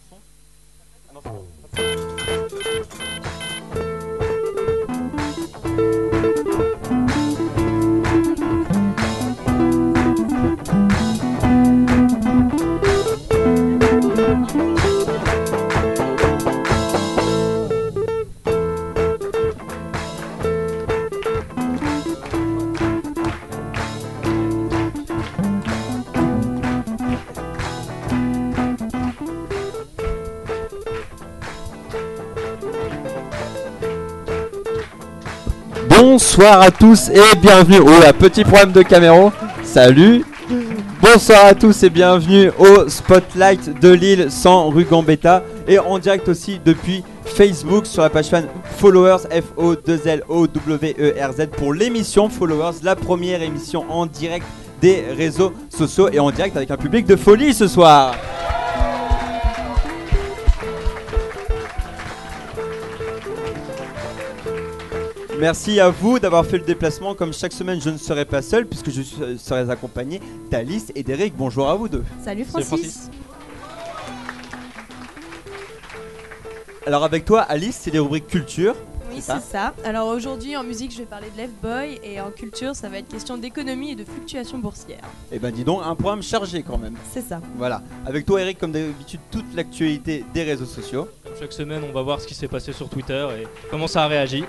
son. Ah non, c'est bon. Bonsoir à tous et bienvenue. Oh, un petit problème de caméra. Salut. Bonsoir à tous et bienvenue au Spotlight de Lille sans rue Gambetta et en direct aussi depuis Facebook sur la page fan Followers Followers pour l'émission Followers, la première émission en direct des réseaux sociaux et en direct avec un public de folie ce soir. Merci à vous d'avoir fait le déplacement. Comme chaque semaine, je ne serai pas seul puisque je serai accompagné d'Alice et d'Eric. Bonjour à vous deux. Salut Francis. Alors avec toi, Alice, c'est les rubriques culture. Oui, c'est ça. Alors aujourd'hui, en musique, je vais parler de Left Boy et en culture, ça va être question d'économie et de fluctuations boursières. Eh ben dis donc, un programme chargé quand même. C'est ça. Voilà. Avec toi, Eric, comme d'habitude, toute l'actualité des réseaux sociaux. Comme chaque semaine, on va voir ce qui s'est passé sur Twitter et comment ça a réagi.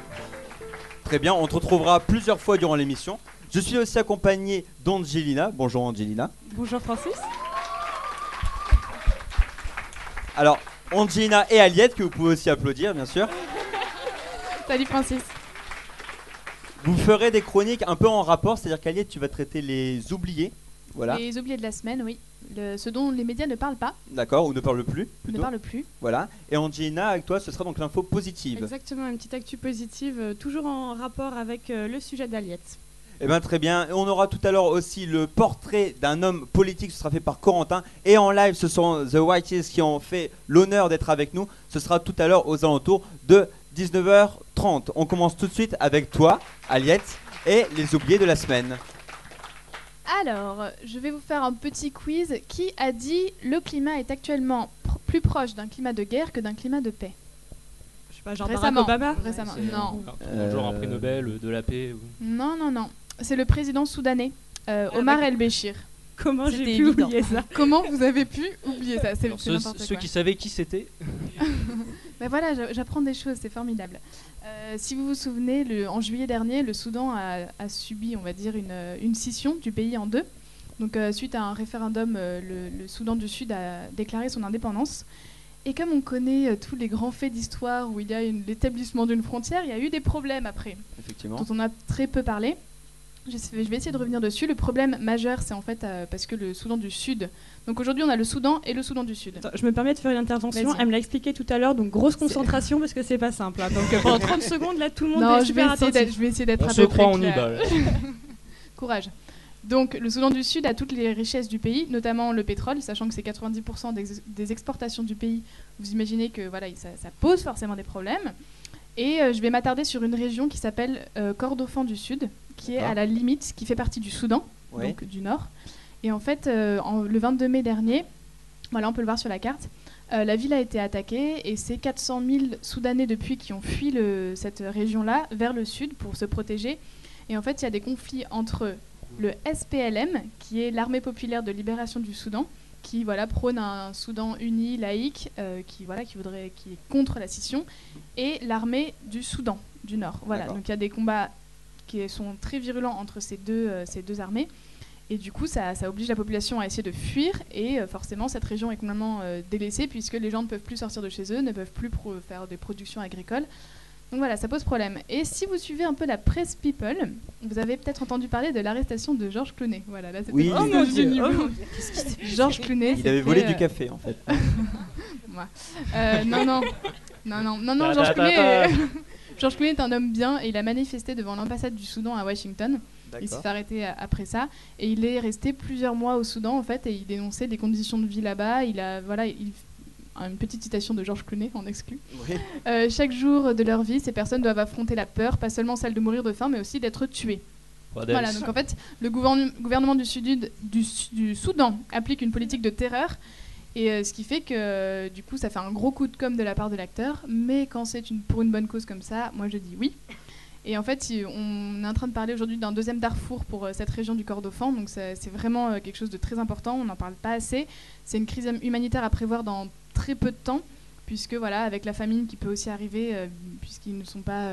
Très bien, on te retrouvera plusieurs fois durant l'émission. Je suis aussi accompagné d'Angelina. Bonjour Angelina. Bonjour Francis. Alors, Angelina et Aliette, que vous pouvez aussi applaudir, bien sûr. Salut Francis. Vous ferez des chroniques un peu en rapport, c'est-à-dire qu'Aliette, tu vas traiter les oubliés. Voilà. Les oubliés de la semaine, oui. Ce dont les médias ne parlent pas. D'accord, ou ne parlent plus. Plutôt. Ne parlent plus. Voilà. Et Angelina, avec toi, ce sera donc l'info positive. Exactement, une petite actu positive, toujours en rapport avec le sujet d'Aliette. Eh bien très bien, et on aura tout à l'heure aussi le portrait d'un homme politique, ce sera fait par Corentin. Et en live, ce sont The Whiteys qui ont fait l'honneur d'être avec nous. Ce sera tout à l'heure aux alentours de 19h30. On commence tout de suite avec toi, Aliette, et les oubliés de la semaine. Alors, je vais vous faire un petit quiz. Qui a dit le climat est actuellement plus proche d'un climat de guerre que d'un climat de paix? Je sais pas, genre Récemment. Barack Obama. Récemment. C'est Non. Genre un prix Nobel de la paix. Non. C'est le président soudanais, Omar El-Béchir. Comment j'ai C'était pu évident. oublier ça? Comment vous avez pu oublier ça? C'est n'importe Ceux quoi. qui savaient qui c'était. Ben voilà, j'apprends des choses, c'est formidable. Si vous vous souvenez, en juillet dernier, le Soudan a subi, on va dire, une scission du pays en deux. Donc, suite à un référendum, le Soudan du Sud a déclaré son indépendance. Et comme on connaît tous les grands faits d'histoire où il y a l'établissement d'une frontière, il y a eu des problèmes après, Effectivement. dont on a très peu parlé. Je vais essayer de revenir dessus. Le problème majeur, c'est en fait parce que le Soudan du Sud... Donc aujourd'hui, on a le Soudan et le Soudan du Sud. Attends, je me permets de faire une intervention. Vas-y. Elle me l'a expliqué tout à l'heure, donc grosse concentration parce que c'est pas simple. Hein. Donc pendant 30 secondes, là, tout le monde est super attentif. Je vais essayer d'être On à se peu croit, près on y claire. va. là. Courage. Donc, le Soudan du Sud a toutes les richesses du pays, notamment le pétrole, sachant que c'est 90% des exportations du pays. Vous imaginez que voilà, ça pose forcément des problèmes. Et je vais m'attarder sur une région qui s'appelle Kordofan du Sud, qui est à la limite, qui fait partie du Soudan, Oui. donc du nord. Et en fait, le 22 mai dernier, voilà, on peut le voir sur la carte, la ville a été attaquée et c'est 400 000 Soudanais depuis qui ont fui cette région-là vers le sud pour se protéger. Et en fait, il y a des conflits entre le SPLM, qui est l'Armée populaire de libération du Soudan, qui prône un Soudan uni, laïque, qui est contre la scission, et l'armée du Soudan du Nord. Voilà, D'accord. donc il y a des combats qui sont très virulents entre ces deux armées, et du coup ça oblige la population à essayer de fuir, et forcément cette région est complètement délaissée, puisque les gens ne peuvent plus sortir de chez eux, ne peuvent plus faire des productions agricoles. Donc voilà, ça pose problème. Et si vous suivez un peu la presse People, vous avez peut-être entendu parler de l'arrestation de Georges Clooney. Voilà, là, c'était Oui. plus Oh mon de Dieu. niveau. Georges Clooney. Il avait volé du café en fait. Non, Georges Clooney. Georges Clooney est un homme bien et il a manifesté devant l'ambassade du Soudan à Washington. Il s'est fait arrêter après ça et il est resté plusieurs mois au Soudan en fait et il dénonçait des conditions de vie là-bas. Une petite citation de Georges Clooney en exclu. Oui. Chaque jour de leur vie, ces personnes doivent affronter la peur, pas seulement celle de mourir de faim, mais aussi d'être tuées. Voilà, donc en fait, le gouvernement du Soudan applique une politique de terreur Et ce qui fait que du coup ça fait un gros coup de com' de la part de l'acteur, mais quand c'est pour une bonne cause comme ça, moi je dis oui. Et en fait on est en train de parler aujourd'hui d'un deuxième Darfour pour cette région du Kordofan, donc c'est vraiment quelque chose de très important, on n'en parle pas assez. C'est une crise humanitaire à prévoir dans très peu de temps, puisque voilà, avec la famine qui peut aussi arriver, puisqu'ils ne sont pas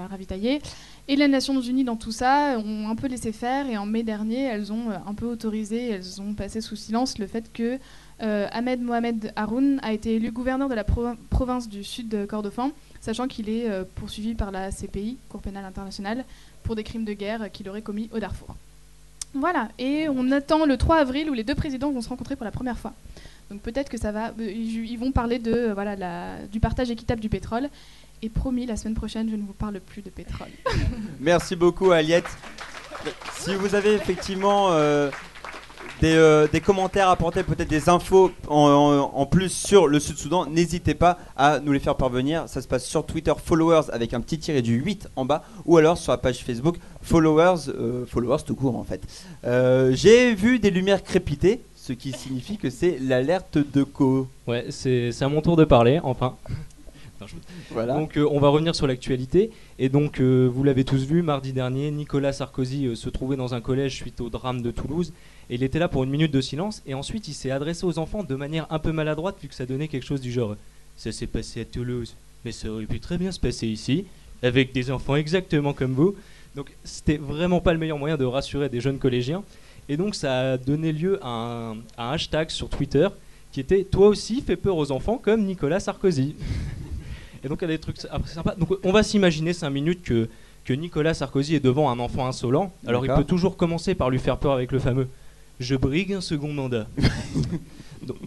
ravitaillés. Et les Nations Unies dans tout ça ont un peu laissé faire, et en mai dernier, elles ont un peu autorisé, elles ont passé sous silence le fait que Ahmed Mohamed Haroun a été élu gouverneur de la province du sud de Kordofan, sachant qu'il est poursuivi par la CPI, Cour pénale internationale, pour des crimes de guerre qu'il aurait commis au Darfour. Voilà, et on attend le 3 avril où les deux présidents vont se rencontrer pour la première fois. Donc peut-être que ça va, ils vont parler du partage équitable du pétrole. Et promis, la semaine prochaine, je ne vous parle plus de pétrole. Merci beaucoup, Aliette. Si vous avez effectivement des commentaires à apporter, peut-être des infos en plus sur le Sud-Soudan, n'hésitez pas à nous les faire parvenir. Ça se passe sur Twitter, followers avec un petit tiré du 8 en bas, ou alors sur la page Facebook, followers tout court en fait. J'ai vu des lumières crépiter, ce qui signifie que c'est l'alerte de Co. Ouais, c'est à mon tour de parler, enfin. Voilà. Donc on va revenir sur l'actualité. Et donc vous l'avez tous vu, mardi dernier, Nicolas Sarkozy se trouvait dans un collège suite au drame de Toulouse. Et il était là pour une minute de silence. Et ensuite il s'est adressé aux enfants de manière un peu maladroite, vu que ça donnait quelque chose du genre « Ça s'est passé à Toulouse, mais ça aurait pu très bien se passer ici, avec des enfants exactement comme vous. » Donc c'était vraiment pas le meilleur moyen de rassurer des jeunes collégiens. Et donc ça a donné lieu à un hashtag sur Twitter qui était « Toi aussi fais peur aux enfants comme Nicolas Sarkozy ». Et donc il y a des trucs assez sympas. Donc on va s'imaginer 5 minutes que Nicolas Sarkozy est devant un enfant insolent. Alors il peut toujours commencer par lui faire peur avec le fameux « Je brigue un second mandat ».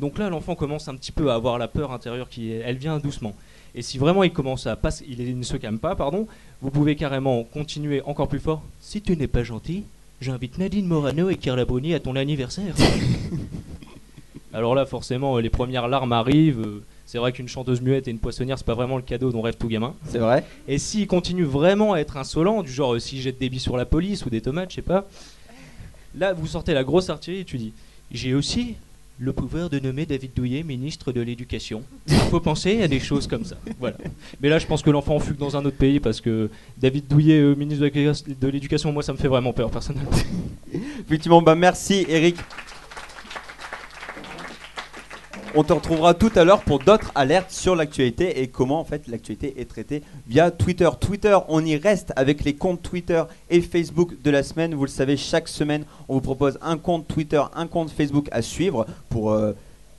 donc là l'enfant commence un petit peu à avoir la peur intérieure elle vient doucement. Et si vraiment il commence à passer, il ne se calme pas, vous pouvez carrément continuer encore plus fort. « Si tu n'es pas gentil, j'invite Nadine Morano et Carla Bruni à ton anniversaire. » Alors là forcément les premières larmes arrivent. C'est vrai qu'une chanteuse muette et une poissonnière, c'est pas vraiment le cadeau dont rêve tout gamin. C'est vrai. Et s'il continue vraiment à être insolent, du genre s'il jette des billes sur la police ou des tomates, je sais pas, là vous sortez la grosse artillerie et tu dis « J'ai aussi le pouvoir de nommer David Douillet ministre de l'Éducation. » Il faut penser à des choses comme ça. Voilà. Mais là je pense que l'enfant fugue dans un autre pays parce que David Douillet, ministre de l'Éducation, moi ça me fait vraiment peur personnellement. Effectivement, merci Eric. On te retrouvera tout à l'heure pour d'autres alertes sur l'actualité et comment en fait l'actualité est traitée via Twitter. Twitter, on y reste avec les comptes Twitter et Facebook de la semaine. Vous le savez, chaque semaine, on vous propose un compte Twitter, un compte Facebook à suivre pour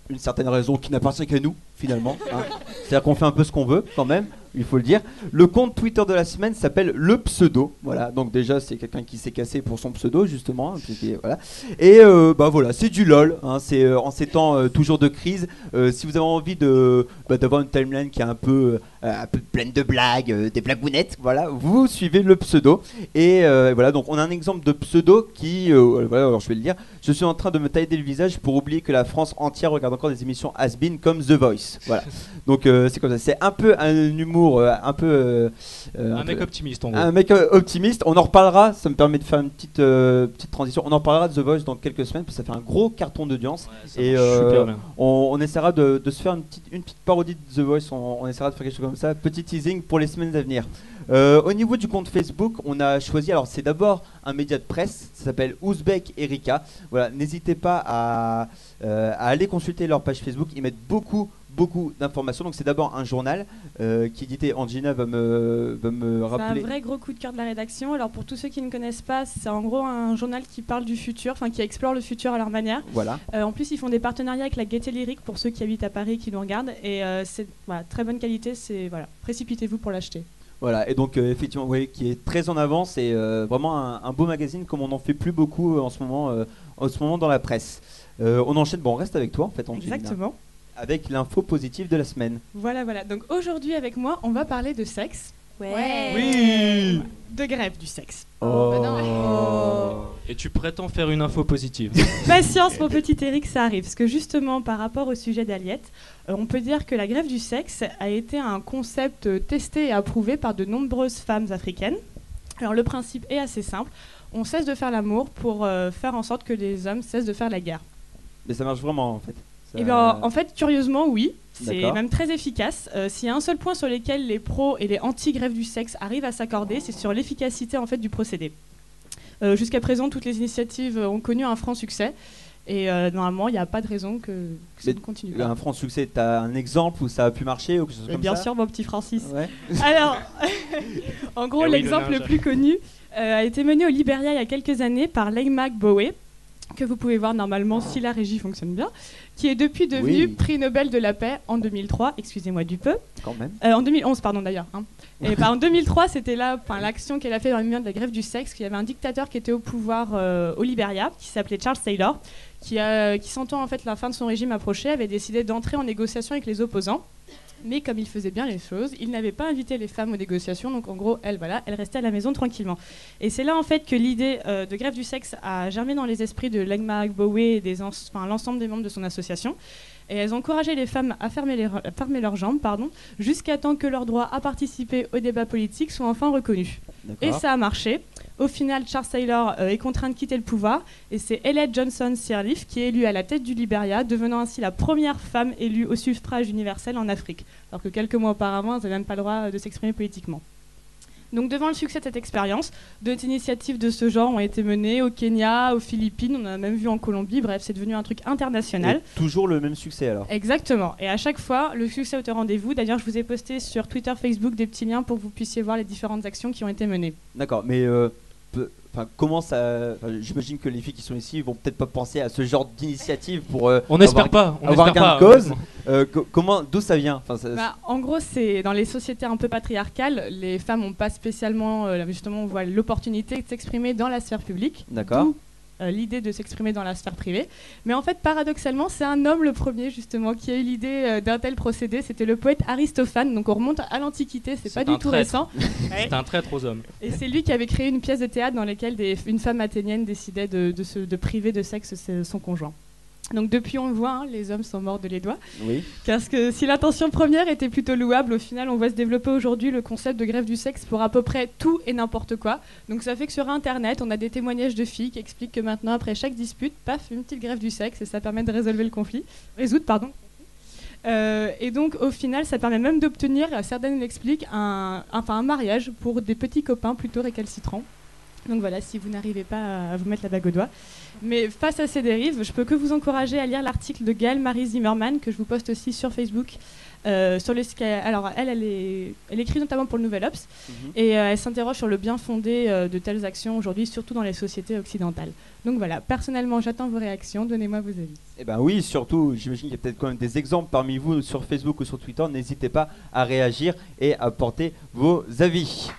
une certaine raison qui n'appartient qu'à nous finalement. C'est-à-dire qu'on fait un peu ce qu'on veut quand même. Il faut le dire. Le compte Twitter de la semaine s'appelle Le Pseudo. Voilà, donc déjà c'est quelqu'un qui s'est cassé pour son pseudo justement. Voilà. Et voilà, c'est du LOL. C'est en ces temps toujours de crise. Si vous avez envie d'avoir une timeline qui est un peu pleine de blagues, des blagounettes, voilà, vous suivez Le Pseudo. Et voilà, donc on a un exemple de pseudo qui, voilà, alors je vais le dire. Je suis en train de me tailler le visage pour oublier que la France entière regarde encore des émissions has-been comme The Voice. Voilà. Donc c'est comme ça. C'est un peu un humour. Un mec optimiste en gros. Un mec optimiste, on en reparlera, ça me permet de faire une petite transition. On en reparlera de The Voice dans quelques semaines parce que ça fait un gros carton d'audience. Ouais, et super bien. On essaiera de se faire une petite parodie de The Voice, on essaiera de faire quelque chose comme ça. Petit teasing pour les semaines à venir. Au niveau du compte Facebook, on a choisi, alors c'est d'abord un média de presse, ça s'appelle Ouzbek Erika. Voilà, n'hésitez pas à aller consulter leur page Facebook, ils mettent beaucoup d'informations. Donc c'est d'abord un journal qui est édité, Angina va me rappeler. C'est un vrai gros coup de cœur de la rédaction. Alors pour tous ceux qui ne connaissent pas, c'est en gros un journal qui parle du futur, enfin qui explore le futur à leur manière. Voilà. En plus ils font des partenariats avec la Gaieté Lyrique pour ceux qui habitent à Paris qui nous regardent et c'est très bonne qualité, précipitez-vous pour l'acheter. Voilà, et donc effectivement, oui, qui est très en avance et vraiment un beau magazine comme on n'en fait plus beaucoup en ce moment dans la presse. On enchaîne, on reste avec toi en fait, Angelina. Exactement. Avec l'info positive de la semaine. Voilà. Donc aujourd'hui avec moi, on va parler de sexe. Ouais. Oui. De grève du sexe. Et tu prétends faire une info positive. Patience mon petit Eric, ça arrive. Parce que justement par rapport au sujet d'Aliette, on peut dire que la grève du sexe a été un concept testé et approuvé par de nombreuses femmes africaines. Alors le principe est assez simple. On cesse de faire l'amour pour faire en sorte que les hommes cessent de faire la guerre. Mais ça marche vraiment en fait. Eh bien, en fait, curieusement, oui. C'est D'accord. même très efficace. S'il y a un seul point sur lequel les pros et les anti-grève du sexe arrivent à s'accorder, c'est sur l'efficacité en fait, du procédé. Jusqu'à présent, toutes les initiatives ont connu un franc succès. Et normalement, il n'y a pas de raison que ça ne continue pas. Un franc succès, tu as un exemple où ça a pu marcher ou quelque chose comme Bien ça? sûr, mon petit Francis. Ouais. Alors, en gros, Eh oui, l'exemple le le linge. plus connu a été mené au Liberia il y a quelques années par Legmac Bowe, que vous pouvez voir normalement si la régie fonctionne bien, qui est depuis devenu Oui. prix Nobel de la paix en 2003, excusez-moi du peu. Quand même. En 2011, pardon d'ailleurs. Hein. Et en 2003, c'était là l'action qu'elle a fait dans le milieu de la grève du sexe, qu'il y avait un dictateur qui était au pouvoir au Liberia, qui s'appelait Charles Taylor, qui sentant en fait la fin de son régime approcher, avait décidé d'entrer en négociation avec les opposants. Mais comme il faisait bien les choses, il n'avait pas invité les femmes aux négociations, donc en gros, elle restait à la maison tranquillement. Et c'est là en fait que l'idée de grève du sexe a germé dans les esprits de Legmac Bowe et l'ensemble des membres de son association. Et elles encourageaient les femmes à fermer leurs jambes, jusqu'à temps que leur droit à participer au débat politique soit enfin reconnu. Et D'accord. ça a marché. Au final, Charles Taylor est contraint de quitter le pouvoir et c'est Ellen Johnson Sirleaf qui est élue à la tête du Liberia, devenant ainsi la première femme élue au suffrage universel en Afrique, alors que quelques mois auparavant, elle n'avait même pas le droit de s'exprimer politiquement. Donc devant le succès de cette expérience, d'autres initiatives de ce genre ont été menées au Kenya, aux Philippines, on en a même vu en Colombie, bref, c'est devenu un truc international. Et toujours le même succès alors. Exactement. Et à chaque fois, le succès est au rendez-vous. D'ailleurs, je vous ai posté sur Twitter, Facebook des petits liens pour que vous puissiez voir les différentes actions qui ont été menées. D'accord, mais comment ça. J'imagine que les filles qui sont ici vont peut-être pas penser à ce genre d'initiative pour. On n'espère pas. On avoir n'espère gain pas. de cause. D'où ça vient? En gros, c'est dans les sociétés un peu patriarcales, les femmes n'ont pas spécialement, justement, on voit l'opportunité de s'exprimer dans la sphère publique. D'accord. D'où, l'idée de s'exprimer dans la sphère privée. Mais en fait, paradoxalement, c'est un homme le premier, justement, qui a eu l'idée d'un tel procédé. C'était le poète Aristophane. Donc on remonte à l'Antiquité, c'est pas du tout récent. C'est un traître aux hommes. Et c'est lui qui avait créé une pièce de théâtre dans laquelle une femme athénienne décidait de priver de sexe son conjoint. Donc depuis, on le voit, hein, les hommes sont morts de les doigts. Oui. Parce que si l'intention première était plutôt louable, au final, on voit se développer aujourd'hui le concept de grève du sexe pour à peu près tout et n'importe quoi. Donc ça fait que sur Internet, on a des témoignages de filles qui expliquent que maintenant, après chaque dispute, paf, une petite grève du sexe et ça permet de résoudre le conflit. Et donc, au final, ça permet même d'obtenir, certaines l'expliquent, un mariage pour des petits copains plutôt récalcitrants. Donc voilà, si vous n'arrivez pas à vous mettre la bague au doigt. Mais face à ces dérives, je peux que vous encourager à lire l'article de Gaëlle Marie Zimmerman, que je vous poste aussi sur Facebook. Alors, elle écrit notamment pour le Nouvel Obs, et elle s'interroge sur le bien fondé de telles actions aujourd'hui, surtout dans les sociétés occidentales. Donc voilà, personnellement, j'attends vos réactions, donnez-moi vos avis. Eh ben oui, surtout, j'imagine qu'il y a peut-être quand même des exemples parmi vous sur Facebook ou sur Twitter. N'hésitez pas à réagir et à porter vos avis.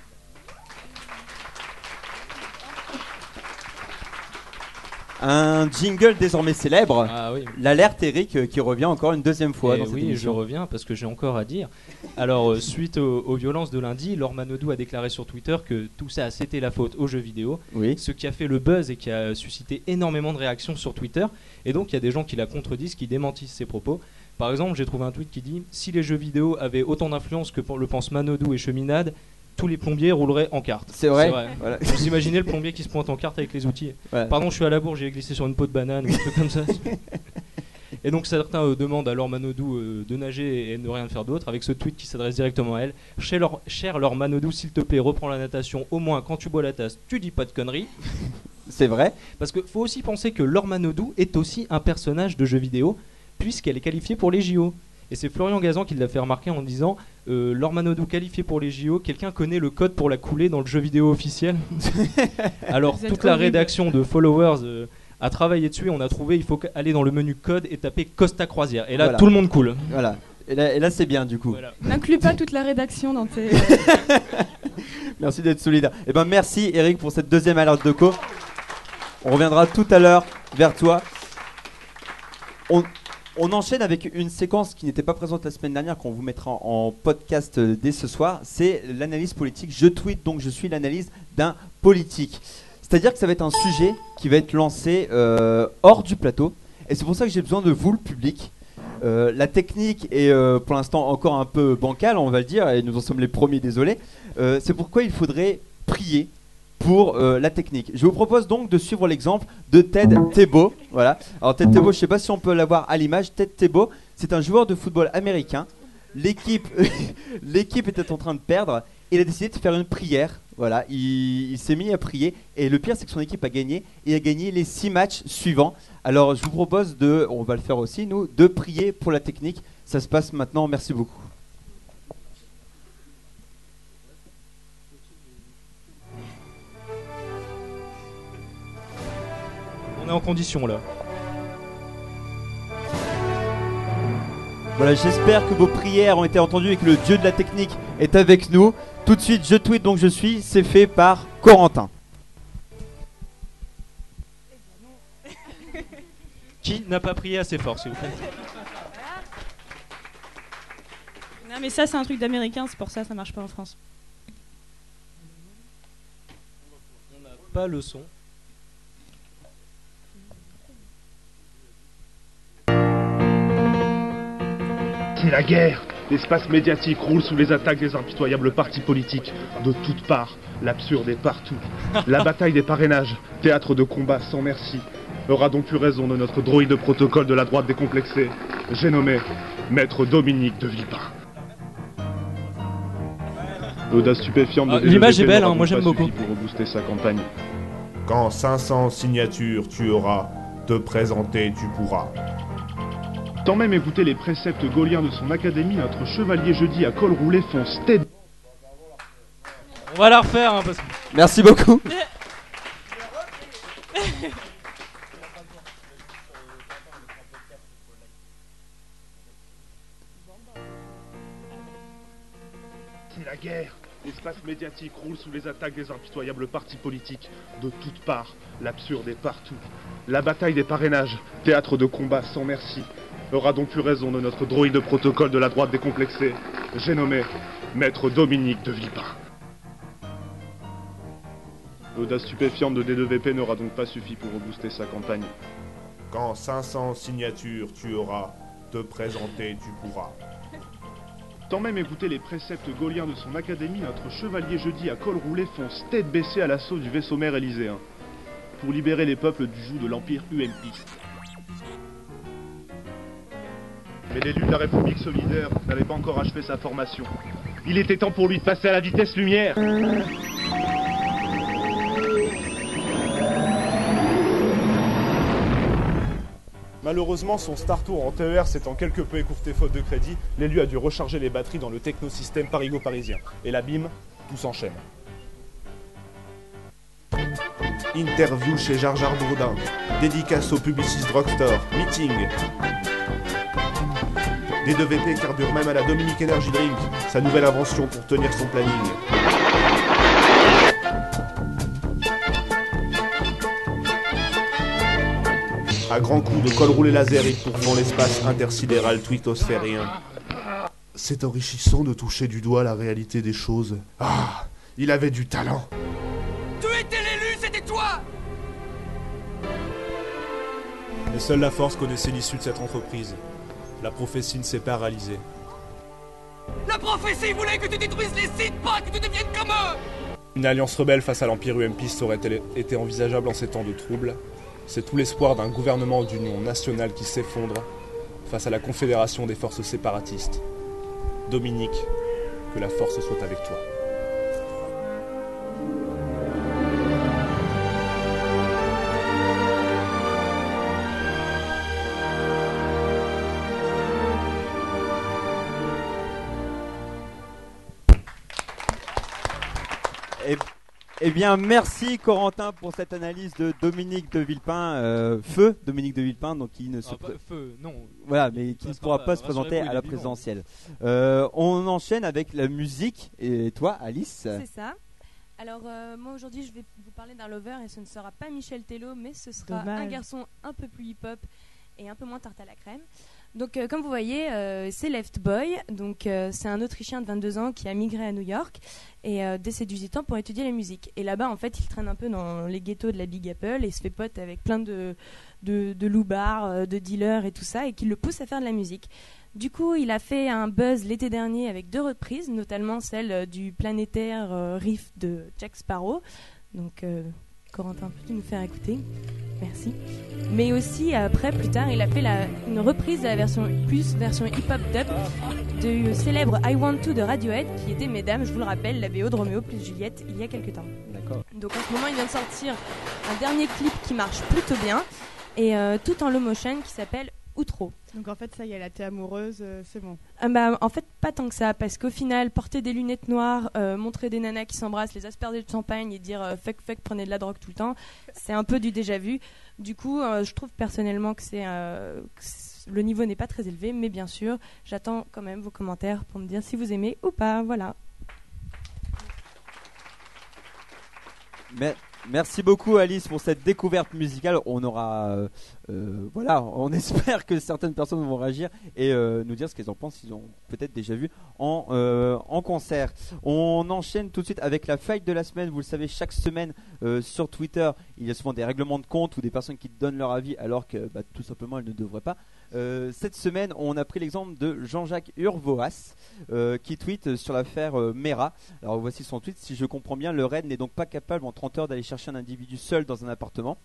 Un jingle désormais célèbre, Ah oui. l'alerte Eric qui revient encore une deuxième fois dans cette Oui, je émission. reviens parce que j'ai encore à dire. Alors, suite aux violences de lundi, Laure Manodou a déclaré sur Twitter que tout ça, c'était la faute aux jeux vidéo. Oui. Ce qui a fait le buzz et qui a suscité énormément de réactions sur Twitter. Et donc, il y a des gens qui la contredisent, qui démentissent ses propos. Par exemple, j'ai trouvé un tweet qui dit « Si les jeux vidéo avaient autant d'influence que le pensent Manodou et Cheminade, tous les plombiers rouleraient en carte. » C'est vrai. Voilà. Vous imaginez le plombier qui se pointe en carte avec les outils. Ouais. Pardon, je suis à la bourre, j'ai glissé sur une peau de banane ou un truc comme ça. Et donc certains demandent à Laure Manodou de nager et de ne rien faire d'autre, avec ce tweet qui s'adresse directement à elle. Cher Laure Manodou, s'il te plaît, reprends la natation. Au moins, quand tu bois la tasse, tu dis pas de conneries. C'est vrai. Parce qu'il faut aussi penser que Laure Manodou est aussi un personnage de jeu vidéo, puisqu'elle est qualifiée pour les JO. Et c'est Florian Gazan qui l'a fait remarquer en disant Laure Manodou qualifiée pour les JO, quelqu'un connaît le code pour la couler dans le jeu vidéo officiel? Alors Vous êtes toute la horrible. rédaction de Followers a travaillé dessus, on a trouvé, il faut aller dans le menu code et taper Costa Croisière. Et là Voilà. tout le monde coule. Voilà. Et là c'est bien du coup. Voilà. N'inclus pas toute la rédaction dans tes... Merci d'être solidaire. Et ben merci Eric pour cette deuxième alerte de co. On reviendra tout à l'heure vers toi. On enchaîne avec une séquence qui n'était pas présente la semaine dernière, qu'on vous mettra en podcast dès ce soir. C'est l'analyse politique. Je tweete, donc je suis l'analyse d'un politique. C'est-à-dire que ça va être un sujet qui va être lancé hors du plateau. Et c'est pour ça que j'ai besoin de vous, le public. La technique est pour l'instant encore un peu bancale, on va le dire, et nous en sommes les premiers, désolés. C'est pourquoi il faudrait prier pour la technique. Je vous propose donc de suivre l'exemple de Ted Tebow. Voilà. Alors Ted Tebow, je ne sais pas si on peut l'avoir à l'image. Ted Tebow, c'est un joueur de football américain. L'équipe était en train de perdre. Il a décidé de faire une prière. Voilà, il s'est mis à prier. Et le pire, c'est que son équipe a gagné. Et a gagné les 6 matchs suivants. Alors je vous propose on va le faire aussi nous, de prier pour la technique. Ça se passe maintenant. Merci beaucoup. On est en condition là. Voilà, j'espère que vos prières ont été entendues et que le dieu de la technique est avec nous. Tout de suite, je tweet donc je suis. C'est fait par Corentin. Qui n'a pas prié assez fort, s'il vous plaît? Non mais ça c'est un truc d'américain, c'est pour ça marche pas en France. On n'a pas le son. C'est la guerre. L'espace médiatique roule sous les attaques des impitoyables partis politiques. De toutes parts, l'absurde est partout. La bataille des parrainages, théâtre de combat sans merci, aura donc eu raison de notre droïde de protocole de la droite décomplexée. J'ai nommé Maître Dominique de Villepin. L'audace stupéfiante de l'image est belle, n'aura moi donc j'aime pas beaucoup. suffi pour rebooster sa campagne. Quand 500 signatures tu auras, te présenter tu pourras. Tant même écouter les préceptes gauliens de son académie, notre chevalier jeudi à col roulé fonce tête. On va la refaire parce que... Merci beaucoup. C'est la guerre. L'espace médiatique roule sous les attaques des impitoyables partis politiques. De toutes parts, l'absurde est partout. La bataille des parrainages, théâtre de combat sans merci, aura donc eu raison de notre droïde de protocole de la droite décomplexée. J'ai nommé Maître Dominique de Villepin. L'audace stupéfiante de D2VP n'aura donc pas suffi pour rebooster sa campagne. Quand 500 signatures tu auras, te présenter tu pourras. Tant même écouter les préceptes gauliens de son académie, notre chevalier jeudi à col roulé fonce tête baissée à l'assaut du vaisseau mère élyséen. Pour libérer les peuples du joug de l'empire UMPiste. Mais l'élu de la République solidaire n'avait pas encore achevé sa formation. Il était temps pour lui de passer à la vitesse lumière. Malheureusement, son Star Tour en TER s'étant quelque peu écourté faute de crédit, l'élu a dû recharger les batteries dans le technosystème Parigo-parisien. Et là, bim, tout s'enchaîne. Interview chez Jar Jar Bourdin. Dédicace au Publicis Drugstore. Meeting. D2VP carbure même à la Dominique Energy Drink, sa nouvelle invention pour tenir son planning. À grands coups de col roulé laser, il pourfend l'espace intersidéral twittosphérien. C'est enrichissant de toucher du doigt la réalité des choses. Ah, il avait du talent. Tu étais l'élu, c'était toi! Et seule la force connaissait l'issue de cette entreprise. La prophétie ne s'est pas réalisée. La prophétie voulait que tu détruises les sites, pas que tu deviennes comme eux! Une alliance rebelle face à l'Empire UMPiste aurait-elle été envisageable en ces temps de troubles? C'est tout l'espoir d'un gouvernement d'union nationale qui s'effondre face à la confédération des forces séparatistes. Dominique, que la force soit avec toi. Eh bien, merci Corentin pour cette analyse de Dominique de Villepin, feu Dominique de Villepin, donc qui ne se feu, non. Voilà, mais qui ne pourra pas se présenter à la présidentielle. On enchaîne avec la musique et toi, Alice. C'est ça. Alors moi aujourd'hui, je vais vous parler d'un lover et ce ne sera pas Michel Tello, mais ce sera un garçon un peu plus hip-hop et un peu moins tarte à la crème. Donc comme vous voyez, c'est Left Boy, donc c'est un Autrichien de 22 ans qui a migré à New York et dès ses 18 ans pour étudier la musique. Et là-bas en fait il traîne un peu dans les ghettos de la Big Apple et se fait pote avec plein de loupards, de dealers et tout ça et qui le poussent à faire de la musique. Du coup il a fait un buzz l'été dernier avec 2 reprises, notamment celle du planétaire riff de Jack Sparrow, Donc Corentin, peux-tu nous faire écouter ? Merci. Mais aussi après, plus tard, il a fait une reprise de la version hip-hop dub du célèbre I Want To de Radiohead, qui était, mesdames, je vous le rappelle, la BO de Roméo plus Juliette il y a quelques temps. D'accord. Donc en ce moment, il vient de sortir un dernier clip qui marche plutôt bien, et tout en low motion, qui s'appelle Outro. Donc en fait, ça y est, là, t'es amoureuse, c'est bon. En fait, pas tant que ça, parce qu'au final, porter des lunettes noires, montrer des nanas qui s'embrassent, les asperger de champagne et dire fuck, prenez de la drogue tout le temps, c'est un peu du déjà vu. Du coup, je trouve personnellement que le niveau n'est pas très élevé, mais bien sûr, j'attends quand même vos commentaires pour me dire si vous aimez ou pas. Voilà. Merci beaucoup Alice pour cette découverte musicale. On aura, on espère que certaines personnes vont réagir et nous dire ce qu'elles en pensent, s'ils ont peut-être déjà vu en concert. On enchaîne tout de suite avec la faille de la semaine. Vous le savez, chaque semaine sur Twitter, il y a souvent des règlements de compte ou des personnes qui donnent leur avis alors que tout simplement elles ne devraient pas. Cette semaine, on a pris l'exemple de Jean-Jacques Urvoas qui tweet sur l'affaire Mera. Alors voici son tweet. Si je comprends bien, le RAID n'est donc pas capable en 30 heures d'aller chercher un individu seul dans un appartement.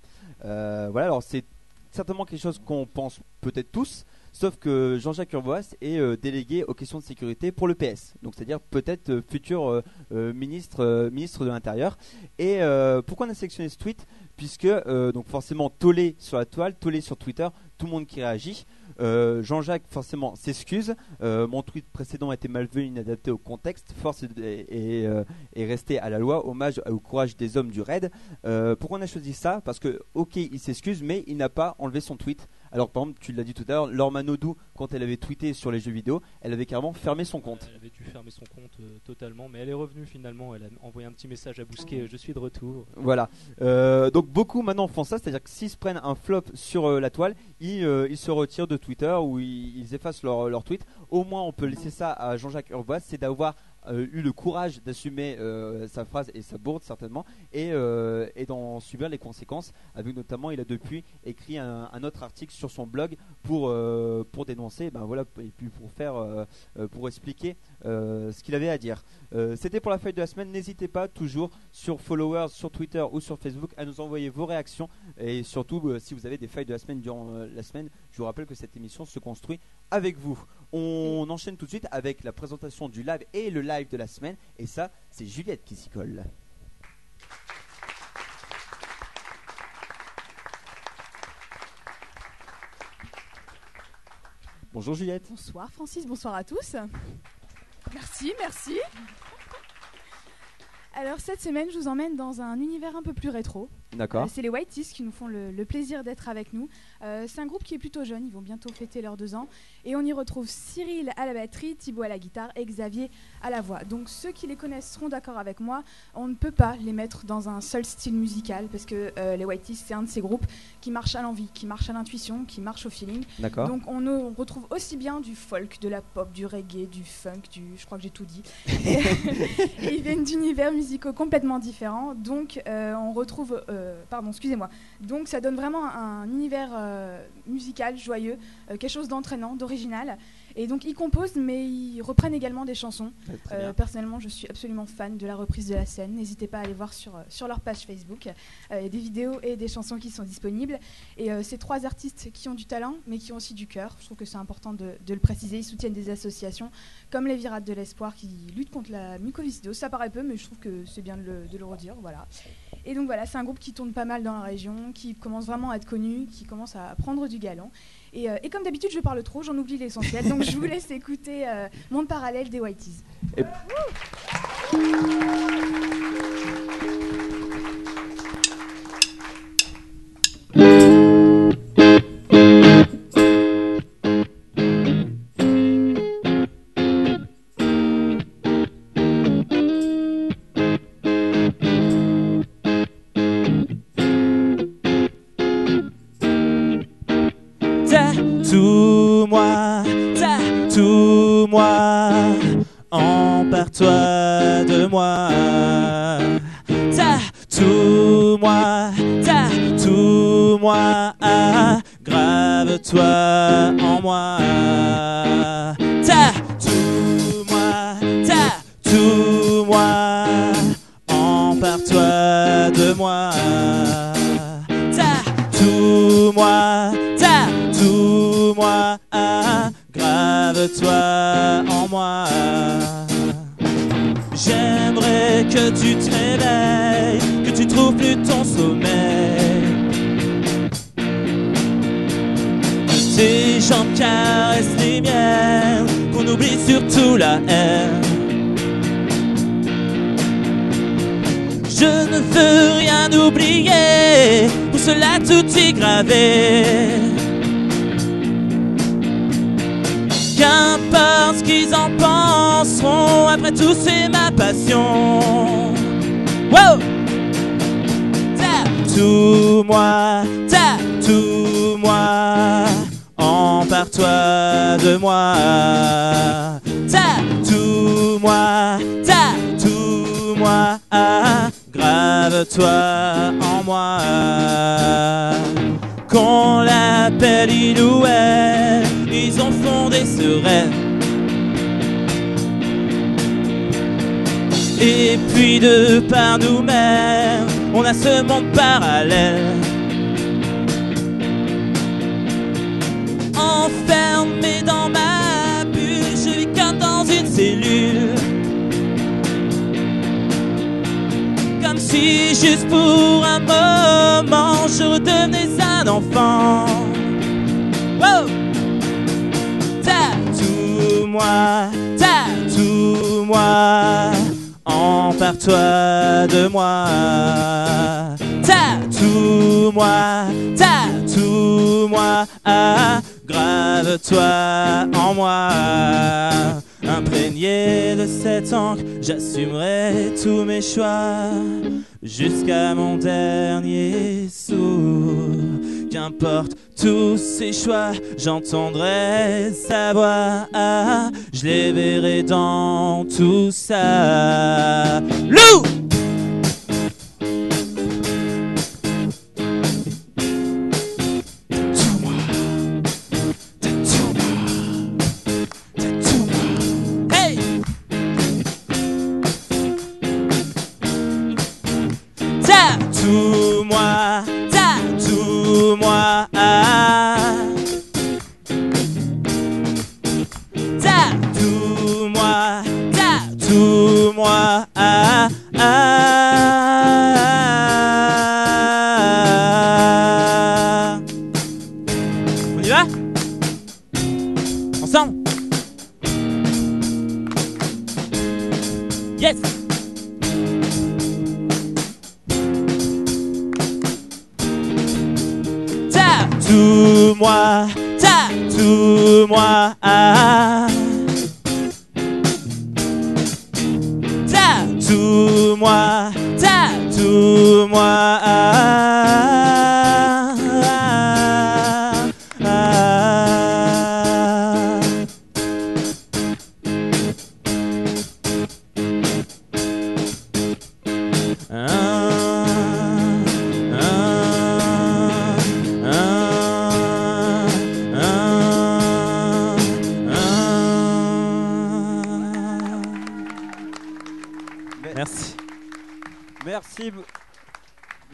Voilà, alors c'est certainement quelque chose qu'on pense peut-être tous, sauf que Jean-Jacques Urvoas est délégué aux questions de sécurité pour le PS, donc c'est-à-dire peut-être futur ministre de l'Intérieur. Et pourquoi on a sélectionné ce tweet ? Puisque donc forcément tollé sur la toile, tollé sur Twitter, tout le monde qui réagit. Jean-Jacques forcément s'excuse. Mon tweet précédent a été malvenu, inadapté au contexte. Force est restée à la loi. Hommage au courage des hommes du raid. Pourquoi on a choisi ça ? Parce que ok, il s'excuse, mais il n'a pas enlevé son tweet. Alors par exemple, tu l'as dit tout à l'heure, Laure Manodou, quand elle avait tweeté sur les jeux vidéo, elle avait carrément fermé son compte. Elle avait dû fermer son compte totalement, mais elle est revenue finalement. Elle a envoyé un petit message à Bousquet, je suis de retour. Voilà. Donc beaucoup maintenant font ça, c'est-à-dire que s'ils se prennent un flop sur la toile, ils se retirent de Twitter ou ils effacent leur tweet. Au moins on peut laisser ça à Jean-Jacques Urvoas, c'est d'avoir eu le courage d'assumer sa phrase et sa bourde certainement et d'en subir les conséquences, avec notamment il a depuis écrit un autre article sur son blog pour dénoncer et puis pour expliquer ce qu'il avait à dire. C'était pour la feuille de la semaine. N'hésitez pas toujours sur followers, sur Twitter ou sur Facebook à nous envoyer vos réactions et surtout si vous avez des feuilles de la semaine durant la semaine. Je vous rappelle que cette émission se construit avec vous. On enchaîne tout de suite avec la présentation du live et le live de la semaine, et ça c'est Juliette qui s'y colle. Bonjour Juliette. Bonsoir Francis, bonsoir à tous. Merci. Alors cette semaine, je vous emmène dans un univers un peu plus rétro. D'accord. C'est les Whiteys qui nous font le plaisir d'être avec nous. C'est un groupe qui est plutôt jeune, ils vont bientôt fêter leurs 2 ans. Et on y retrouve Cyril à la batterie, Thibaut à la guitare et Xavier à la voix. Donc ceux qui les connaissent seront d'accord avec moi, on ne peut pas les mettre dans un seul style musical parce que les Whiteys, c'est un de ces groupes qui marche à l'envie, qui marche à l'intuition, qui marche au feeling. D'accord. Donc on retrouve aussi bien du folk, de la pop, du reggae, du funk, je crois que j'ai tout dit. Et ils viennent d'univers musicaux complètement différents. Donc on retrouve... Donc ça donne vraiment un univers musical, joyeux, quelque chose d'entraînant, d'original. Et donc ils composent, mais ils reprennent également des chansons. Personnellement, je suis absolument fan de la reprise de la scène. N'hésitez pas à aller voir sur leur page Facebook. Il y a des vidéos et des chansons qui sont disponibles. Et ces 3 artistes qui ont du talent, mais qui ont aussi du cœur. Je trouve que c'est important de le préciser. Ils soutiennent des associations comme les Virades de l'Espoir qui luttent contre la mucoviscidose. Ça paraît peu, mais je trouve que c'est bien de le redire. Voilà. Et donc voilà, c'est un groupe qui tourne pas mal dans la région, qui commence vraiment à être connu, qui commence à prendre du galon. Et comme d'habitude, je parle trop, j'en oublie l'essentiel. Donc je vous laisse écouter Monde Parallèle des Whiteys. Tatoue-moi, empare-toi de moi. Tatoue-moi, grave-toi en moi. Tatoue-moi, empare-toi de grave-toi en moi. J'aimerais que tu te réveilles, que tu trouves plus ton sommeil, que tes jambes caressent les miennes, qu'on oublie surtout la haine. Je ne veux rien oublier, pour cela tout est gravé. Qu'importe ce qu'ils en penseront, après tout c'est ma passion. Wow! Tatoue-moi, tatoue-moi, empare-toi de moi. Tatoue-moi, tatoue-moi, grave-toi en moi. Qu'on l'appelle il ou elle, ils ont fondé ce rêve. Et puis de par nous-mêmes, on a ce monde parallèle. Enfermé dans ma bulle, je vis comme dans une cellule. Comme si juste pour un moment je redevenais un enfant. Wow! Tatoue-moi, tatoue-moi, empare-toi de moi. Tatoue-moi, tatoue-moi, grave-toi en moi. Imprégné de cette encre, j'assumerai tous mes choix jusqu'à mon dernier sou. Qu'importe tous ces choix, j'entendrai sa voix, je les verrai dans tout ça. Loup! Tatoue-moi, tatoue-moi, tatoue-moi, tatoue-moi, On y va? Ensemble? Yes! Tatoue-moi, tatoue-moi, tatoue-moi, tatoue-moi,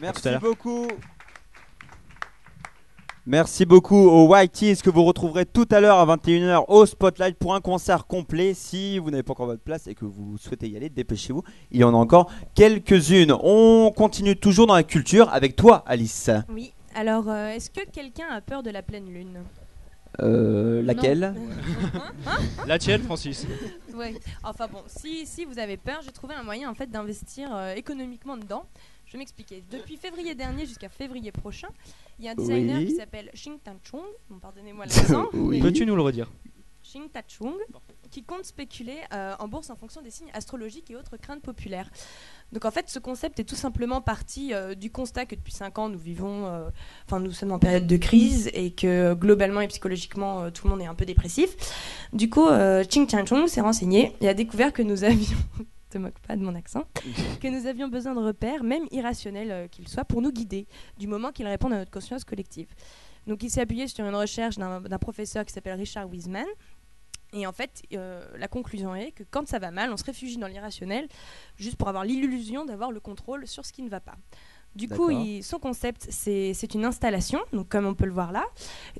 Merci. Merci beaucoup. Merci beaucoup aux White Tees que vous retrouverez tout à l'heure à 21h au Spotlight pour un concert complet. Si vous n'avez pas encore votre place et que vous souhaitez y aller, dépêchez-vous. Il y en a encore quelques-unes. On continue toujours dans la culture avec toi, Alice. Oui. Alors, est-ce que quelqu'un a peur de la pleine lune ? Laquelle? La tienne, Francis. Ouais. Enfin bon, si vous avez peur, j'ai trouvé un moyen en fait d'investir économiquement dedans. Je vais m'expliquer. Depuis février dernier jusqu'à février prochain, il y a un designer qui s'appelle Xing Tachung. Bon, pardonnez-moi l'accent. Peux-tu nous le redire? Xing Tachung, qui compte spéculer en bourse en fonction des signes astrologiques et autres craintes populaires. Donc en fait, ce concept est tout simplement parti du constat que depuis 5 ans, nous vivons, nous sommes en période de crise et que globalement et psychologiquement, tout le monde est un peu dépressif. Du coup, Xing Tachung s'est renseigné et a découvert que nous avions... te moque pas de mon accent, que nous avions besoin de repères, même irrationnels qu'ils soient, pour nous guider, du moment qu'ils répondent à notre conscience collective. Donc il s'est appuyé sur une recherche d'un professeur qui s'appelle Richard Wiseman, et en fait, la conclusion est que quand ça va mal, on se réfugie dans l'irrationnel, juste pour avoir l'illusion d'avoir le contrôle sur ce qui ne va pas. Du coup, son concept, c'est une installation, donc comme on peut le voir là.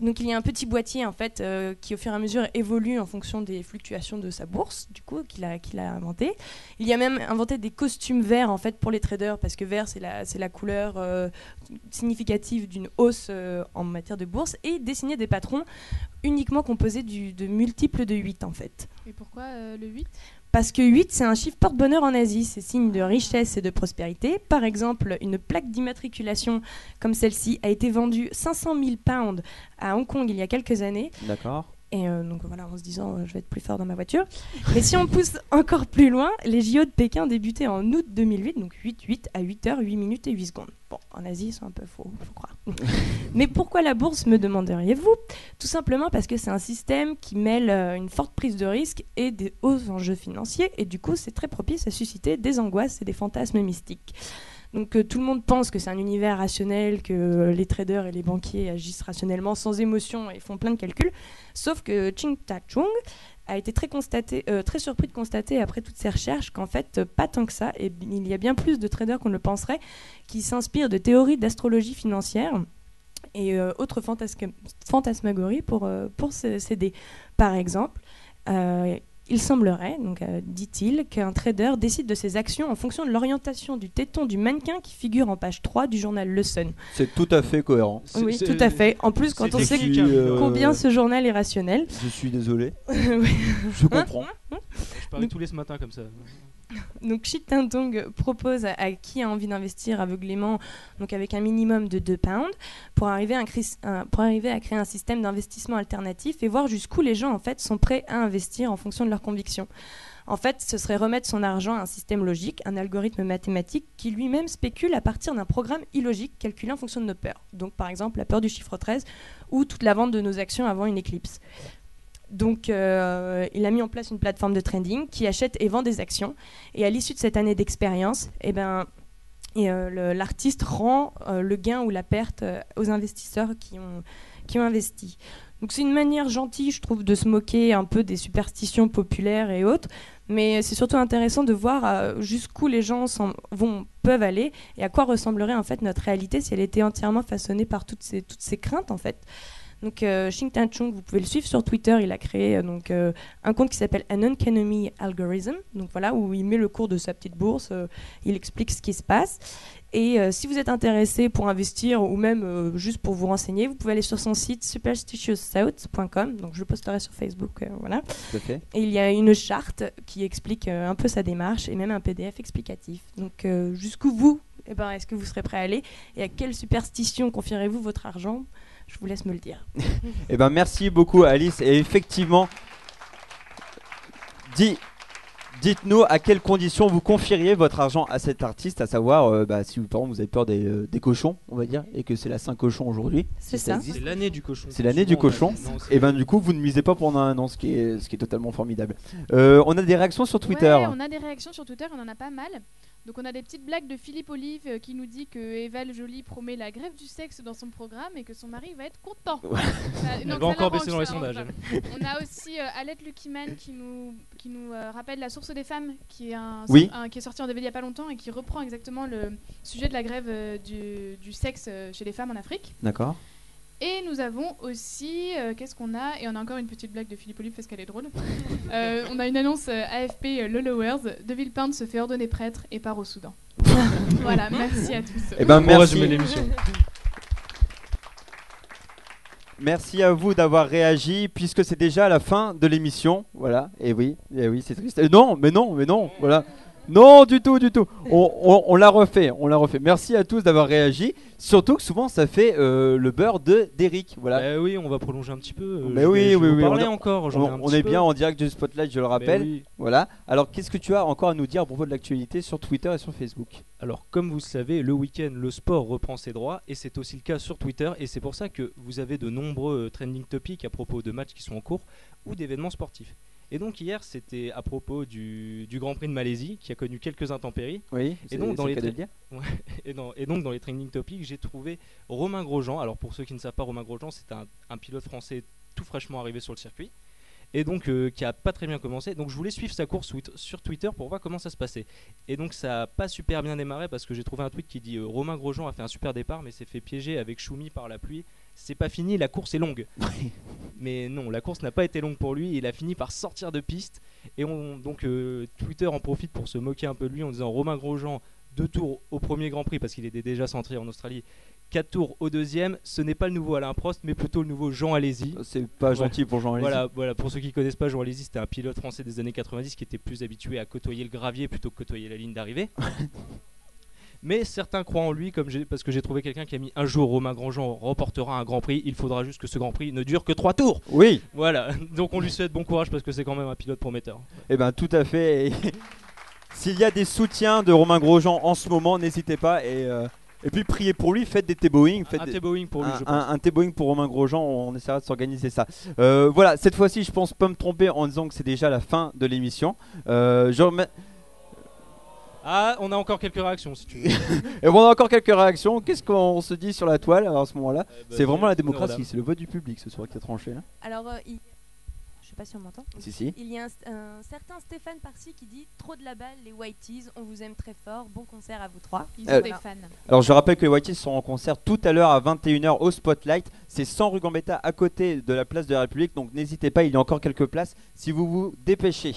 Donc il y a un petit boîtier en fait qui au fur et à mesure évolue en fonction des fluctuations de sa bourse, du coup qu'il a inventé. Il y a même inventé des costumes verts en fait pour les traders parce que vert c'est la couleur significative d'une hausse en matière de bourse, et dessiner des patrons uniquement composés de multiples de 8 en fait. Et pourquoi le 8 ? Parce que 8, c'est un chiffre porte-bonheur en Asie, c'est signe de richesse et de prospérité. Par exemple, une plaque d'immatriculation comme celle-ci a été vendue 500 000 pounds à Hong Kong il y a quelques années. D'accord. Et donc voilà, en se disant je vais être plus fort dans ma voiture. Mais si on pousse encore plus loin, les JO de Pékin débutaient en août 2008, donc 8-8 à 8h, 8 minutes et 8 secondes. Bon, en Asie, c'est un peu faux, faut croire. Mais pourquoi la bourse, me demanderiez-vous ? Tout simplement parce que c'est un système qui mêle une forte prise de risque et des hauts enjeux financiers, et du coup, c'est très propice à susciter des angoisses et des fantasmes mystiques. Donc tout le monde pense que c'est un univers rationnel, que les traders et les banquiers agissent rationnellement, sans émotion et font plein de calculs. Sauf que Ching Ta-chung a été très surpris de constater après toutes ces recherches qu'en fait, pas tant que ça, et il y a bien plus de traders qu'on ne le penserait, qui s'inspirent de théories d'astrologie financière et autres fantasmagories pour s'aider. Par exemple, il semblerait, donc dit-il, qu'un trader décide de ses actions en fonction de l'orientation du téton du mannequin qui figure en page 3 du journal Le Sun. C'est tout à fait cohérent. Oui, tout à fait. En plus, quand on sait combien ce journal est rationnel. Je suis désolé. Je comprends. Je parie tous les ce matin comme ça. Donc Ching Ta-chung propose à qui a envie d'investir aveuglément, donc avec un minimum de 2 pounds, pour arriver à créer un système d'investissement alternatif et voir jusqu'où les gens en fait sont prêts à investir en fonction de leurs convictions. En fait, ce serait remettre son argent à un système logique, un algorithme mathématique qui lui-même spécule à partir d'un programme illogique calculé en fonction de nos peurs. Donc par exemple la peur du chiffre 13 ou toute la vente de nos actions avant une éclipse. Donc, il a mis en place une plateforme de trading qui achète et vend des actions. Et à l'issue de cette année d'expérience, l'artiste rend le gain ou la perte aux investisseurs qui ont investi. Donc, c'est une manière gentille, je trouve, de se moquer un peu des superstitions populaires et autres. Mais c'est surtout intéressant de voir jusqu'où les gens peuvent aller et à quoi ressemblerait en fait notre réalité si elle était entièrement façonnée par toutes ces craintes en fait. Donc Ching Ta-chung, vous pouvez le suivre sur Twitter. Il a créé un compte qui s'appelle An Uncanny Algorithm, donc voilà, où il met le cours de sa petite bourse, il explique ce qui se passe. Et si vous êtes intéressé pour investir ou même juste pour vous renseigner, vous pouvez aller sur son site superstitioustout.com. Donc je le posterai sur Facebook, voilà. Okay. Et il y a une charte qui explique un peu sa démarche et même un PDF explicatif. Donc jusqu'où vous, est-ce que vous serez prêt à aller et à quelle superstition confierez-vous votre argent ? Je vous laisse me le dire. Merci beaucoup Alice. Et effectivement, dites-nous à quelles conditions vous confieriez votre argent à cet artiste, à savoir si par exemple vous avez peur des cochons, on va dire, et que c'est la Saint-Cochon aujourd'hui. C'est ça. C'est l'année du cochon. C'est l'année du cochon. Et du coup vous ne misez pas pendant un an, ce qui est totalement formidable. On a des réactions sur Twitter. Ouais, on a des réactions sur Twitter, on en a pas mal. Donc on a des petites blagues de Philippe Olive qui nous dit que Eva Joly promet la grève du sexe dans son programme et que son mari va être content. Elle va encore baisser dans les sondages. On a aussi Alette Luckyman qui nous rappelle La Source des femmes, qui est qui est sorti en DVD il n'y a pas longtemps et qui reprend exactement le sujet de la grève du sexe chez les femmes en Afrique. D'accord. Et nous avons aussi, qu'est-ce qu'on a ? Et on a encore une petite blague de Philippe Olive parce qu'elle est drôle. On a une annonce AFP Lolowers. De Villepinte se fait ordonner prêtre et part au Soudan. Voilà, merci à tous. Merci. L'émission. Merci à vous d'avoir réagi puisque c'est déjà la fin de l'émission. Voilà, et oui, c'est triste. Non, voilà. Non, du tout. On l'a refait. Merci à tous d'avoir réagi. Surtout que souvent ça fait le beurre d'Eric. Voilà. Oui, on va prolonger un petit peu. Oui. On est bien en direct du Spotlight, je le rappelle. Oui. Voilà. Alors, qu'est-ce que tu as encore à nous dire à propos de l'actualité sur Twitter et sur Facebook ? Alors, comme vous le savez, le week-end, le sport reprend ses droits et c'est aussi le cas sur Twitter. Et c'est pour ça que vous avez de nombreux trending topics à propos de matchs qui sont en cours ou d'événements sportifs. Et donc hier, c'était à propos du Grand Prix de Malaisie qui a connu quelques intempéries. Oui, et donc dans les trending topics, j'ai trouvé Romain Grosjean. Alors pour ceux qui ne savent pas, Romain Grosjean, c'est un pilote français tout fraîchement arrivé sur le circuit. et donc qui a pas très bien commencé. Donc je voulais suivre sa course sur Twitter pour voir comment ça se passait. Et donc ça a pas super bien démarré parce que j'ai trouvé un tweet qui dit Romain Grosjean a fait un super départ mais s'est fait piéger avec Choumi par la pluie. C'est pas fini, la course est longue. Mais non, la course n'a pas été longue pour lui. Il a fini par sortir de piste. Et donc Twitter en profite pour se moquer un peu de lui en disant Romain Grosjean 2 tours au premier Grand Prix parce qu'il était déjà centré en Australie. 4 tours au deuxième, ce n'est pas le nouveau Alain Prost, mais plutôt le nouveau Jean Alesi. C'est pas gentil pour Jean Alesi. Voilà, pour ceux qui connaissent pas, Jean Alesi, c'était un pilote français des années 90 qui était plus habitué à côtoyer le gravier plutôt que côtoyer la ligne d'arrivée. Mais certains croient en lui, parce que j'ai trouvé quelqu'un qui a mis un jour Romain Grosjean remportera un Grand Prix, il faudra juste que ce Grand Prix ne dure que 3 tours. Oui. Voilà, donc on lui souhaite bon courage parce que c'est quand même un pilote prometteur. Eh ben tout à fait. Et s'il y a des soutiens de Romain Grosjean en ce moment, n'hésitez pas et puis priez pour lui, faites des T-Boeing. Un T-Boeing pour lui, je pense. Un T-Boeing pour Romain Grosjean, on essaiera de s'organiser ça. Voilà, cette fois-ci, je pense pas me tromper en disant que c'est déjà la fin de l'émission. Ah, on a encore quelques réactions si tu veux. Et bon, on a encore quelques réactions. Qu'est-ce qu'on se dit sur la toile à ce moment-là? C'est vraiment la démocratie, c'est le vote du public ce soir qui a tranché. Là. Alors, je sais pas si on m'entend. Si. Il y a un certain Stéphane Parsi qui dit trop de la balle, les Whiteys, on vous aime très fort, bon concert à vous trois. Ils sont des fans. Alors je rappelle que les Whiteys seront en concert tout à l'heure à 21h au Spotlight. C'est 100 rue Gambetta à côté de la place de la République, donc n'hésitez pas, il y a encore quelques places si vous vous dépêchez.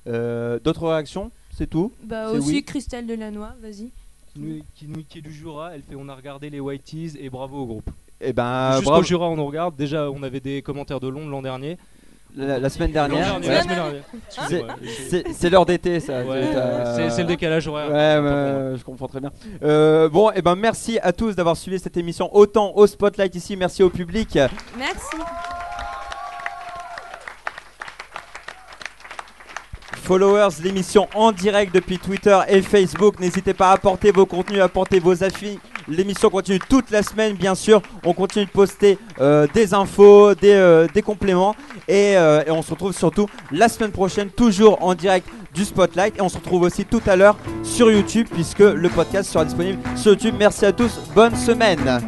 D'autres réactions? C'est tout? Bah aussi oui. Christelle Delannoy, vas-y. Qui est du Jura, elle fait on a regardé les Whiteys et bravo au groupe. Et ben jusqu'au Jura on nous regarde. Déjà on avait des commentaires de Londres l'an dernier. La semaine dernière. La semaine dernière. C'est l'heure d'été ça. Ouais, c'est le décalage horaire. Ouais, je comprends très bien. Bon, et ben merci à tous d'avoir suivi cette émission autant au Spotlight ici. Merci au public. Merci. Followers, l'émission en direct depuis Twitter et Facebook. N'hésitez pas à apporter vos contenus, à apporter vos affiches. L'émission continue toute la semaine, bien sûr. On continue de poster des infos, des compléments. Et on se retrouve surtout la semaine prochaine, toujours en direct du Spotlight. Et on se retrouve aussi tout à l'heure sur YouTube, puisque le podcast sera disponible sur YouTube. Merci à tous, bonne semaine.